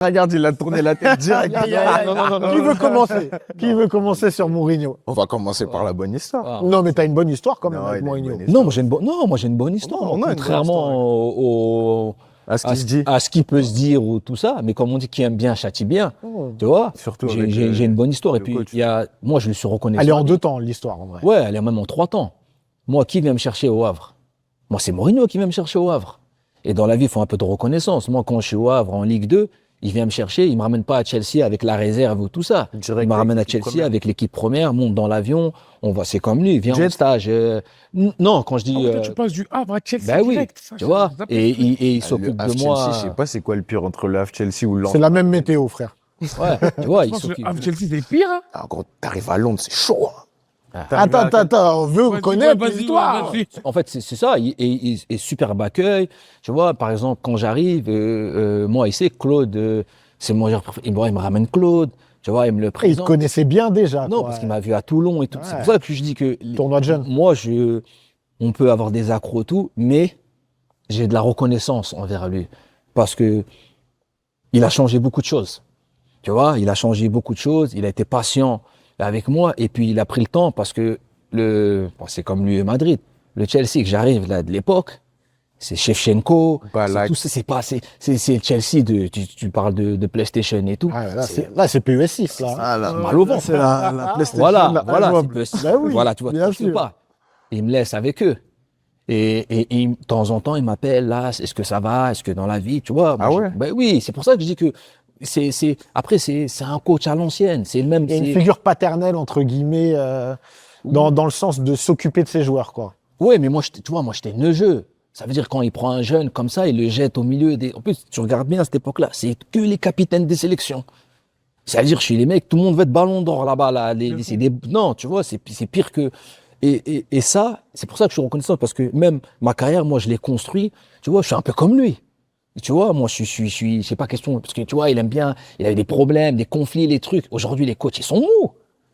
Regarde, il a tourné la tête direct. Non. Qui veut commencer sur Mourinho? On va commencer par la bonne histoire. Non, mais t'as une bonne histoire quand même Non, avec il a une Mourinho. bonne histoire. Non, moi j'ai une bonne histoire. Non, on a une bonne Contrairement À ce qu'il se dit. à ce qui peut se dire ou tout ça, mais comme on dit qui aime bien châtie bien, tu vois. Surtout avec J'ai une bonne histoire. Et le puis coach. moi je le suis reconnaissant. Elle est en 2 temps, l'histoire, en vrai. Ouais, elle est même en 3 temps. Moi, qui vient me chercher au Havre? Moi, c'est Mourinho qui vient me chercher au Havre. Et dans la vie, il faut un peu de reconnaissance. Moi, quand je suis au Havre en Ligue 2, il vient me chercher, il me ramène pas à Chelsea avec la réserve ou tout ça. Direct Il me ramène à avec l'équipe Chelsea première. avec l'équipe première, monte dans l'avion, on va, c'est comme lui, il vient en Jet. stage. Non, quand je dis, Toi, tu passes du Havre à Chelsea ben oui, direct. Ça, tu vois, ça, et il Le s'occupe Havre de moi. Chelsea, je sais pas c'est quoi le pire entre le Havre Chelsea ou Lens. C'est la même météo, frère. Ouais, tu vois, Je il pense que s'occupe. le Havre Chelsea, c'est pire. Hein. Ah, gros, t'arrives à Londres, c'est chaud. Hein. Attends, on veut Vas-y, connaître vas-y, l'histoire. vas-y. En fait, c'est ça, et superbe accueil. Tu vois, par exemple, quand j'arrive, moi, il sait, Claude, c'est mon joueur préféré. Il me ramène Claude, tu vois, il me le Il te présente. connaissait bien déjà. Non, quoi. parce qu'il m'a vu à Toulon et tout. Ouais. C'est pour ça que je dis que Tournoi de jeunes. moi, on peut avoir des accros tout, mais j'ai de la reconnaissance envers lui parce que il a changé beaucoup de choses. Tu vois, il a changé beaucoup de choses. Il a été patient avec moi et puis il a pris le temps parce que c'est comme lui et Madrid. Le Chelsea que j'arrive là de l'époque, c'est Shevchenko, Ballack. c'est tout ça, c'est le Chelsea tu parles de PlayStation et tout. Ah, là, c'est PES6, là. Ah, là, mal au ventre. c'est la PlayStation. Voilà, là, voilà, je vois. c'est possible. Bah oui, Voilà, tu vois, bien tu sûr. pas. Il me laisse avec eux. Et de temps en temps, il m'appelle, là, est-ce que ça va? Est-ce que dans la vie, tu vois? Ah moi, ouais? Ben oui, c'est pour ça que je dis que après, c'est un coach à l'ancienne. C'est le même. Il y a une c'est- figure paternelle, entre guillemets, dans le sens de s'occuper de ses joueurs, quoi. Ouais, mais moi, tu vois, moi, j'étais neugeux. Ça veut dire quand il prend un jeune comme ça, il le jette au milieu des. En plus, tu regardes bien à cette époque-là, c'est que les capitaines des sélections. C'est-à-dire, chez les mecs, tout le monde veut être ballon d'or là-bas. Là, Non, tu vois, c'est pire que. Et ça, c'est pour ça que je suis reconnaissant, parce que même ma carrière, moi, je l'ai construit. Tu vois, je suis un peu comme lui. Tu vois, moi, je suis, c'est pas question, parce que tu vois, il aime bien, il avait des problèmes, des conflits, les trucs. Aujourd'hui, les coachs, ils sont mous.